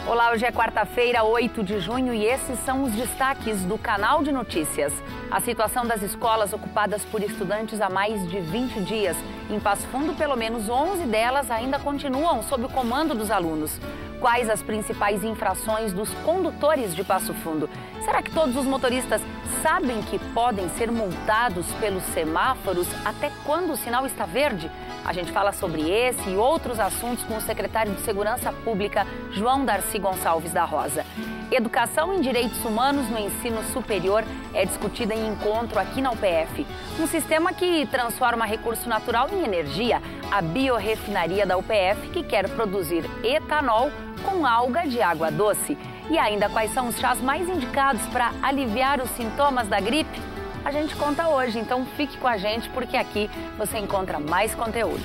Olá, hoje é quarta-feira, 8 de junho, e esses são os destaques do Canal de Notícias. A situação das escolas ocupadas por estudantes há mais de 20 dias. Em Passo Fundo, pelo menos 11 delas ainda continuam sob o comando dos alunos. Quais as principais infrações dos condutores de Passo Fundo? Será que todos os motoristas sabem que podem ser multados pelos semáforos até quando o sinal está verde? A gente fala sobre esse e outros assuntos com o secretário de Segurança Pública, João Darcy Gonçalves da Rosa. Educação em Direitos Humanos no ensino superior é discutida em encontro aqui na UPF. Um sistema que transforma recurso natural em energia. A biorefinaria da UPF, que quer produzir etanol com alga de água doce. E ainda, quais são os chás mais indicados para aliviar os sintomas da gripe? A gente conta hoje, então fique com a gente porque aqui você encontra mais conteúdo.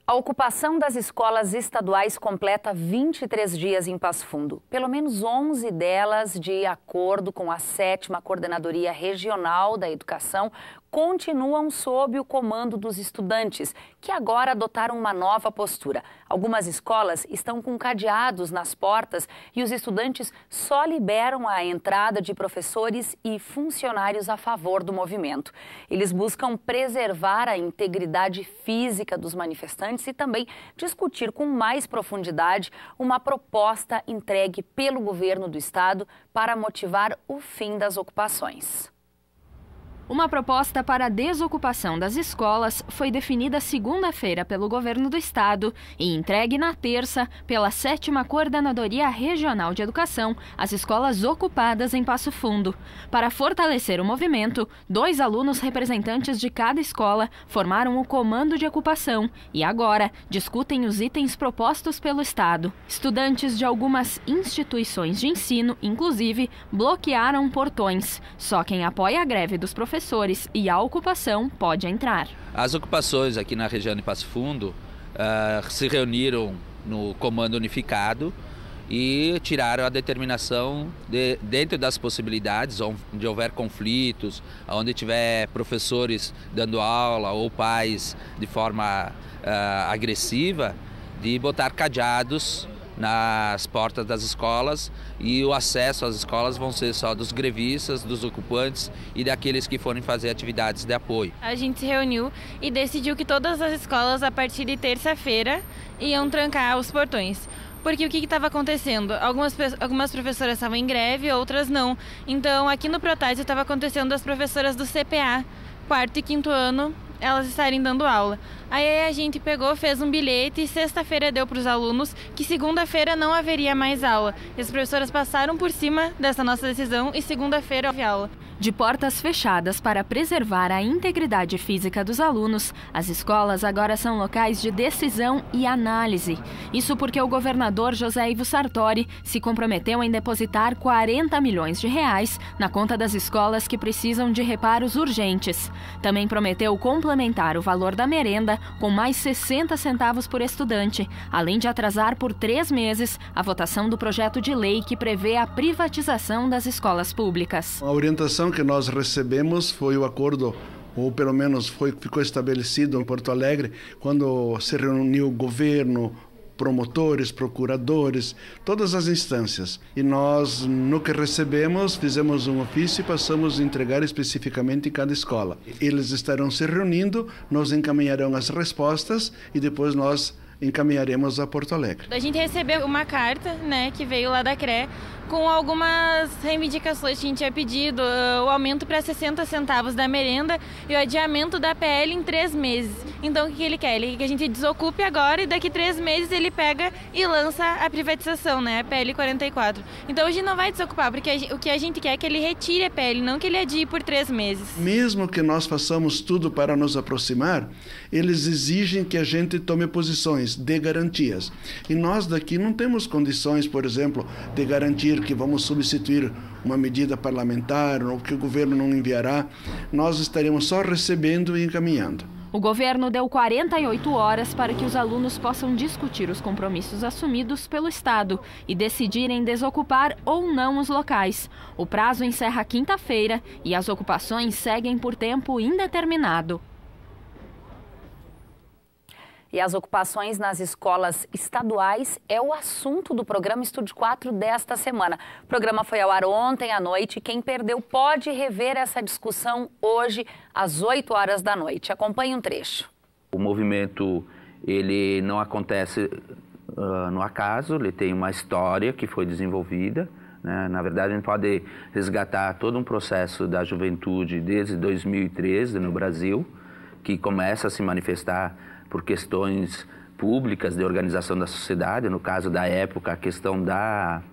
A ocupação das escolas estaduais completa 23 dias em Passo Fundo. Pelo menos 11 delas, de acordo com a 7ª Coordenadoria Regional da Educação, continuam sob o comando dos estudantes, que agora adotaram uma nova postura. Algumas escolas estão com cadeados nas portas e os estudantes só liberam a entrada de professores e funcionários a favor do movimento. Eles buscam preservar a integridade física dos manifestantes e também discutir com mais profundidade uma proposta entregue pelo governo do estado para motivar o fim das ocupações. Uma proposta para a desocupação das escolas foi definida segunda-feira pelo governo do estado e entregue na terça pela 7ª Coordenadoria Regional de Educação às escolas ocupadas em Passo Fundo. Para fortalecer o movimento, 2 alunos representantes de cada escola formaram o comando de ocupação e agora discutem os itens propostos pelo estado. Estudantes de algumas instituições de ensino, inclusive, bloquearam portões. Só quem apoia a greve dos professores e a ocupação pode entrar. As ocupações aqui na região de Passo Fundo se reuniram no comando unificado e tiraram a determinação de, dentro das possibilidades, onde houver conflitos, onde tiver professores dando aula ou pais de forma agressiva, de botar cadeados nas portas das escolas, e o acesso às escolas vão ser só dos grevistas, dos ocupantes e daqueles que forem fazer atividades de apoio. A gente se reuniu e decidiu que todas as escolas, a partir de terça-feira, iam trancar os portões. Porque o que estava acontecendo? Algumas professoras estavam em greve, outras não. Então, aqui no Protásio estava acontecendo as professoras do CPA, 4º e 5º ano, elas estarem dando aula. Aí a gente pegou, fez um bilhete e sexta-feira deu para os alunos que segunda-feira não haveria mais aula. E as professoras passaram por cima dessa nossa decisão e segunda-feira houve aula. De portas fechadas para preservar a integridade física dos alunos, as escolas agora são locais de decisão e análise. Isso porque o governador José Ivo Sartori se comprometeu em depositar 40 milhões de reais na conta das escolas que precisam de reparos urgentes. Também prometeu complementar o valor da merenda com mais 60 centavos por estudante, além de atrasar por 3 meses a votação do projeto de lei que prevê a privatização das escolas públicas. A orientação que nós recebemos foi o acordo, ou pelo menos ficou estabelecido em Porto Alegre, quando se reuniu o governo, promotores, procuradores, todas as instâncias. E nós, no que recebemos, fizemos um ofício e passamos a entregar especificamente em cada escola. Eles estarão se reunindo, nos encaminharão as respostas e depois nós encaminharemos a Porto Alegre. A gente recebeu uma carta, que veio lá da CRE, com algumas reivindicações que a gente tinha pedido, o aumento para 60 centavos da merenda e o adiamento da PL em 3 meses. Então o que ele quer? Ele quer que a gente desocupe agora e daqui 3 meses ele pega e lança a privatização, a PL 44. Então hoje não vai desocupar, porque o que a gente quer é que ele retire a PL, não que ele adie por 3 meses. Mesmo que nós façamos tudo para nos aproximar, eles exigem que a gente tome posições de garantias. E nós daqui não temos condições, por exemplo, de garantir que vamos substituir uma medida parlamentar ou que o governo não enviará, nós estaremos só recebendo e encaminhando. O governo deu 48 horas para que os alunos possam discutir os compromissos assumidos pelo Estado e decidirem desocupar ou não os locais. O prazo encerra quinta-feira e as ocupações seguem por tempo indeterminado. E as ocupações nas escolas estaduais é o assunto do programa Estúdio 4 desta semana. O programa foi ao ar ontem à noite. Quem perdeu pode rever essa discussão hoje às 8 horas da noite. Acompanhe um trecho. O movimento ele não acontece no acaso, ele tem uma história que foi desenvolvida. Né? Na verdade, a gente pode resgatar todo um processo da juventude desde 2013 no Brasil, que começa a se manifestar por questões públicas de organização da sociedade, no caso da época, a questão da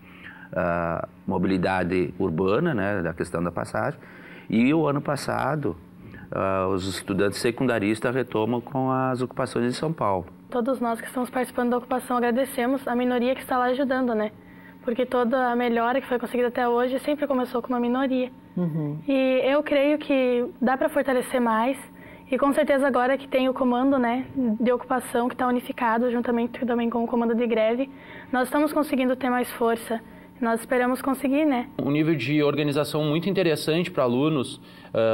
mobilidade urbana, né, da questão da passagem. E o ano passado, os estudantes secundaristas retomam com as ocupações de São Paulo. Todos nós que estamos participando da ocupação agradecemos a minoria que está lá ajudando, né? Porque toda a melhora que foi conseguida até hoje sempre começou com uma minoria. E eu creio que dá para fortalecer mais. E com certeza agora que tem o comando, né, de ocupação que está unificado juntamente também com o comando de greve, nós estamos conseguindo ter mais força. Nós esperamos conseguir, né? Um nível de organização muito interessante para alunos,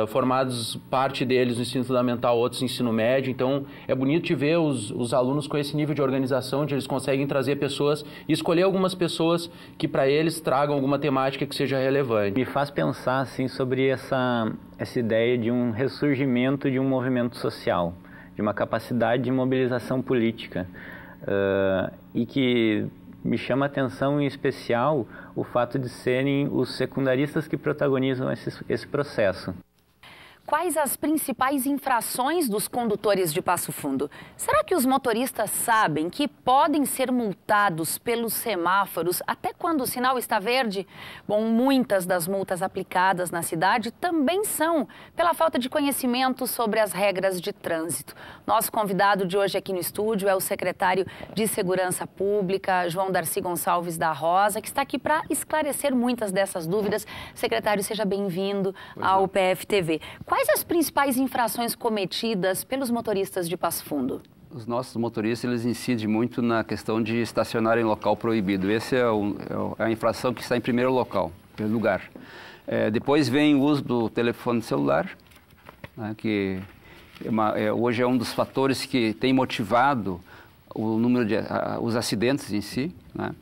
formados, parte deles no ensino fundamental, outros no ensino médio. Então, é bonito de ver os alunos com esse nível de organização, onde eles conseguem trazer pessoas e escolher algumas pessoas que para eles tragam alguma temática que seja relevante. Me faz pensar assim, sobre essa ideia de um ressurgimento de um movimento social, de uma capacidade de mobilização política, e que me chama a atenção em especial o fato de serem os secundaristas que protagonizam esse processo. Quais as principais infrações dos condutores de Passo Fundo? Será que os motoristas sabem que podem ser multados pelos semáforos até quando o sinal está verde? Bom, muitas das multas aplicadas na cidade também são pela falta de conhecimento sobre as regras de trânsito. Nosso convidado de hoje aqui no estúdio é o secretário de Segurança Pública, João Darcy Gonçalves da Rosa, que está aqui para esclarecer muitas dessas dúvidas. Secretário, seja bem-vindo ao PFTV. Quais as principais infrações cometidas pelos motoristas de Passo Fundo? Os nossos motoristas, eles incidem muito na questão de estacionar em local proibido. Essa é a infração que está em primeiro lugar. Depois vem o uso do telefone celular, né, que hoje é um dos fatores que tem motivado o número de os acidentes em si, né?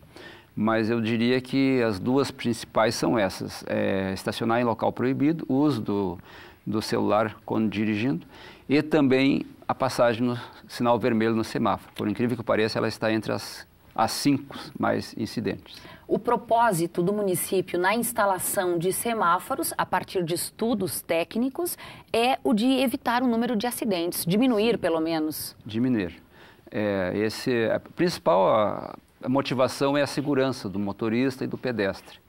Mas eu diria que as duas principais são essas: estacionar em local proibido, o uso do celular quando dirigindo e também a passagem no sinal vermelho no semáforo. Por incrível que pareça, ela está entre as 5 mais incidentes. O propósito do município na instalação de semáforos, a partir de estudos técnicos, é o de evitar o número de acidentes, diminuir pelo menos. Diminuir. A principal motivação é a segurança do motorista e do pedestre.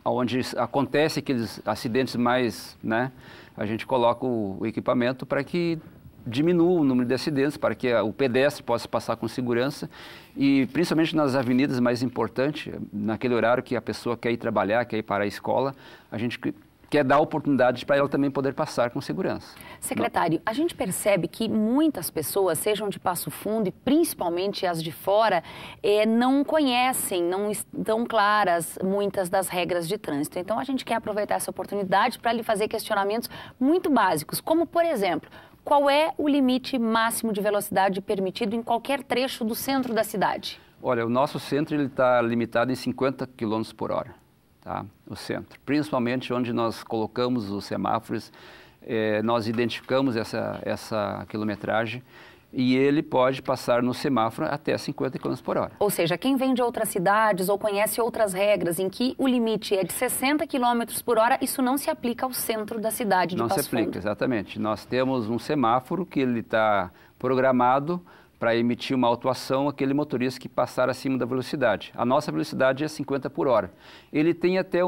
Onde acontece aqueles acidentes mais, né, a gente coloca o equipamento para que diminua o número de acidentes, para que o pedestre possa passar com segurança e principalmente nas avenidas mais importantes, naquele horário que a pessoa quer ir trabalhar, quer ir para a escola, a gente quer dar oportunidade para ela também poder passar com segurança. Secretário, a gente percebe que muitas pessoas, sejam de Passo Fundo e principalmente as de fora, não conhecem, não estão claras muitas das regras de trânsito. Então, a gente quer aproveitar essa oportunidade para lhe fazer questionamentos muito básicos, como, por exemplo, qual é o limite máximo de velocidade permitido em qualquer trecho do centro da cidade? Olha, o nosso centro está limitado em 50 km por hora. Tá? O centro, principalmente onde nós colocamos os semáforos, nós identificamos essa quilometragem e ele pode passar no semáforo até 50 km por hora. Ou seja, quem vem de outras cidades ou conhece outras regras em que o limite é de 60 km por hora, isso não se aplica ao centro da cidade de Passo Fundo. Não se aplica, exatamente. Nós temos um semáforo que ele está programado para emitir uma autuação àquele motorista que passar acima da velocidade. A nossa velocidade é 50 por hora. Ele tem até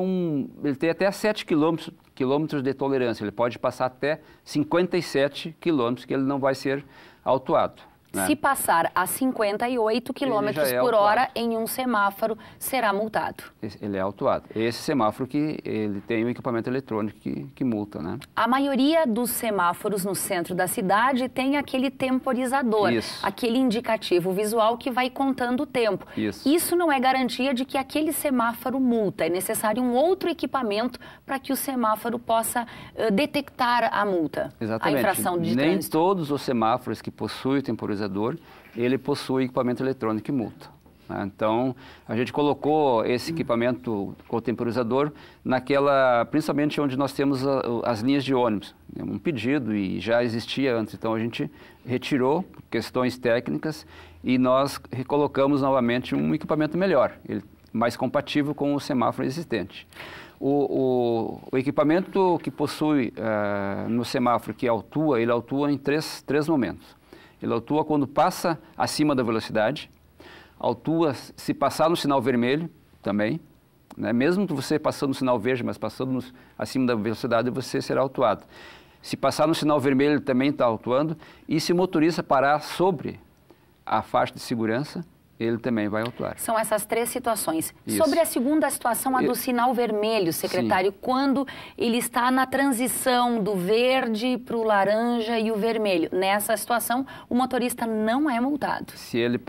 7 quilômetros de tolerância. Ele pode passar até 57 quilômetros que ele não vai ser autuado. né? Se passar a 58 km por hora em um semáforo, será multado. Ele é autuado. Esse semáforo que ele tem um equipamento eletrônico que multa, né? A maioria dos semáforos no centro da cidade tem aquele temporizador, aquele indicativo visual que vai contando o tempo. Isso não é garantia de que aquele semáforo multa. É necessário um outro equipamento para que o semáforo possa detectar a multa, Exatamente. A infração de Nem trânsito. todos os semáforos que possuem o temporizador, ele possui equipamento eletrônico que multa. Né? Então, a gente colocou esse equipamento com o temporizador principalmente onde nós temos as linhas de ônibus. Um pedido e já existia antes, então a gente retirou por questões técnicas e nós recolocamos novamente um equipamento melhor, mais compatível com o semáforo existente. O equipamento que possui no semáforo que autua, ele autua em três momentos. Ele autua quando passa acima da velocidade, autua se passar no sinal vermelho também, né? Mesmo que você passando no sinal verde, mas passando acima da velocidade, você será autuado. Se passar no sinal vermelho, ele também está autuando, e se o motorista parar sobre a faixa de segurança, ele também vai autuar. São essas três situações. Sobre a segunda situação, a do sinal vermelho, secretário, Quando ele está na transição do verde para o laranja e o vermelho. Nessa situação, o motorista não é multado. Se ele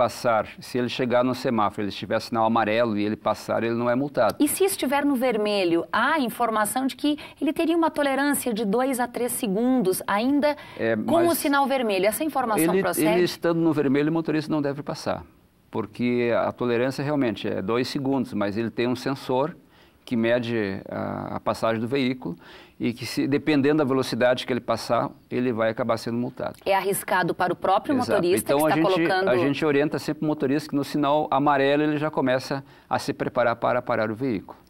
chegar no semáforo, ele estiver sinal amarelo e ele passar, ele não é multado. E se estiver no vermelho, há informação de que ele teria uma tolerância de 2 a 3 segundos ainda com o sinal vermelho. Essa informação procede? Ele estando no vermelho, o motorista não deve passar. Porque a tolerância realmente é 2 segundos, mas ele tem um sensor que mede a passagem do veículo e que, dependendo da velocidade que ele passar, ele vai acabar sendo multado. É arriscado para o próprio motorista então, que está colocando... a gente orienta sempre o motorista que no sinal amarelo ele já começa a se preparar para parar o veículo.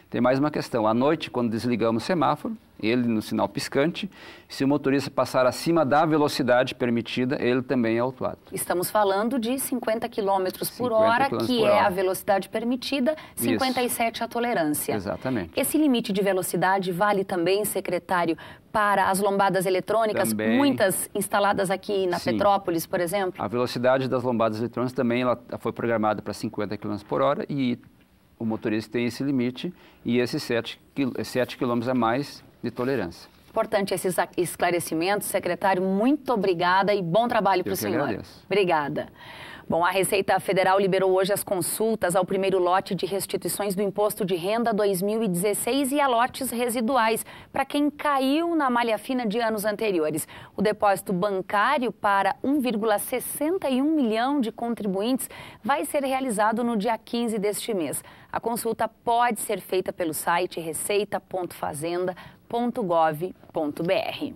Tem mais uma questão. À noite, quando desligamos o semáforo, ele no sinal piscante, se o motorista passar acima da velocidade permitida, ele também é autuado. Estamos falando de 50 km por hora, que é a velocidade permitida, 57 a tolerância. Exatamente. Esse limite de velocidade vale também, secretário, para as lombadas eletrônicas, muitas instaladas aqui na Petrópolis, por exemplo? A velocidade das lombadas eletrônicas também ela foi programada para 50 km por hora e o motorista tem esse limite e esses 7 km a mais de tolerância. Importante esses esclarecimentos, secretário. Muito obrigada e bom trabalho para o senhor. Agradeço. Obrigada. Bom, a Receita Federal liberou hoje as consultas ao primeiro lote de restituições do Imposto de Renda 2016 e a lotes residuais para quem caiu na malha fina de anos anteriores. O depósito bancário para 1,61 milhão de contribuintes vai ser realizado no dia 15 deste mês. A consulta pode ser feita pelo site receita.fazenda.gov.br.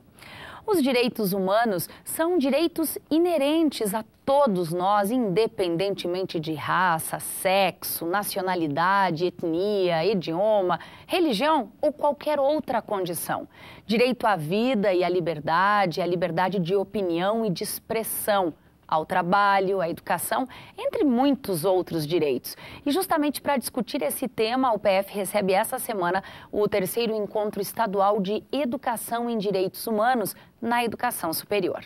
Os direitos humanos são direitos inerentes a todos nós, independentemente de raça, sexo, nacionalidade, etnia, idioma, religião ou qualquer outra condição. Direito à vida e à liberdade de opinião e de expressão, ao trabalho, à educação, entre muitos outros direitos. E justamente para discutir esse tema, o PF recebe essa semana o 3º Encontro Estadual de Educação em Direitos Humanos na Educação Superior.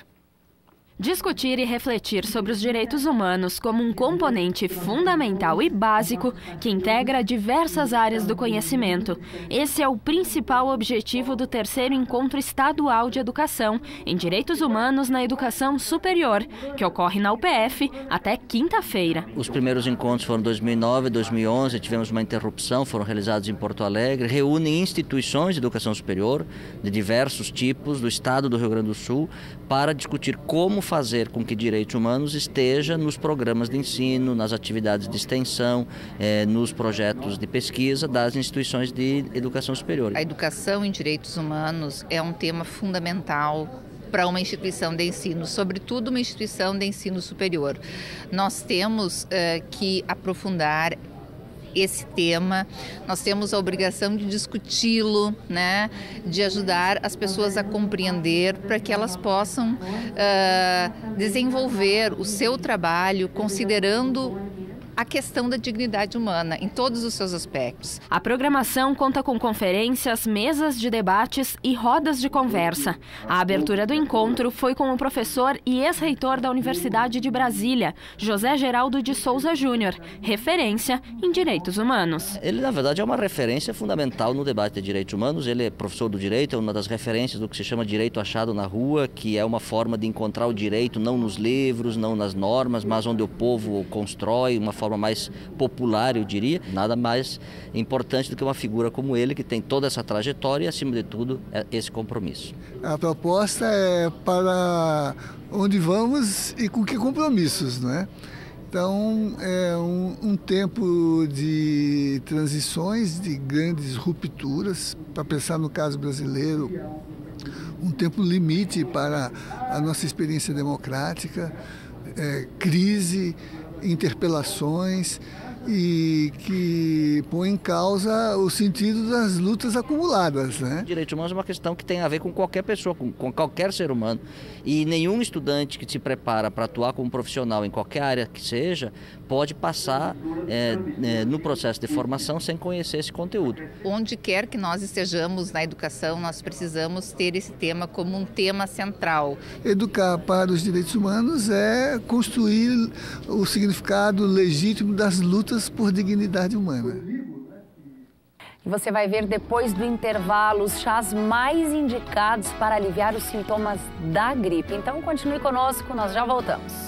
Discutir e refletir sobre os direitos humanos como um componente fundamental e básico que integra diversas áreas do conhecimento. Esse é o principal objetivo do 3º Encontro Estadual de Educação em Direitos Humanos na Educação Superior, que ocorre na UPF até quinta-feira. Os primeiros encontros foram em 2009 e 2011, tivemos uma interrupção, foram realizados em Porto Alegre, reúnem instituições de educação superior de diversos tipos do estado do Rio Grande do Sul para discutir como fazer com que direitos humanos esteja nos programas de ensino, nas atividades de extensão, nos projetos de pesquisa das instituições de educação superior. A educação em direitos humanos é um tema fundamental para uma instituição de ensino, sobretudo uma instituição de ensino superior. Nós temos que aprofundar esse tema, nós temos a obrigação de discuti-lo, né? De ajudar as pessoas a compreender para que elas possam desenvolver o seu trabalho considerando a questão da dignidade humana em todos os seus aspectos. A programação conta com conferências, mesas de debates e rodas de conversa. A abertura do encontro foi com o professor e ex-reitor da Universidade de Brasília, José Geraldo de Souza Júnior, referência em direitos humanos. Ele, na verdade, é uma referência fundamental no debate de direitos humanos. Ele é professor do direito, é uma das referências do que se chama direito achado na rua, que é uma forma de encontrar o direito não nos livros, não nas normas, mas onde o povo constrói, uma forma mais popular, eu diria. Nada mais importante do que uma figura como ele, que tem toda essa trajetória e, acima de tudo, esse compromisso. A proposta é para onde vamos e com que compromissos, não é? Então, é um tempo de transições, de grandes rupturas, para pensar no caso brasileiro, um tempo limite para a nossa experiência democrática, crise, interpelações e que põe em causa o sentido das lutas acumuladas, né? Direitos humanos é uma questão que tem a ver com qualquer pessoa, com qualquer ser humano. E nenhum estudante que se prepara para atuar como profissional em qualquer área que seja, pode passar no processo de formação sem conhecer esse conteúdo. Onde quer que nós estejamos na educação, nós precisamos ter esse tema como um tema central. Educar para os direitos humanos é construir o significado legítimo das lutas por dignidade humana. E você vai ver depois do intervalo os chás mais indicados para aliviar os sintomas da gripe. Então continue conosco, nós já voltamos.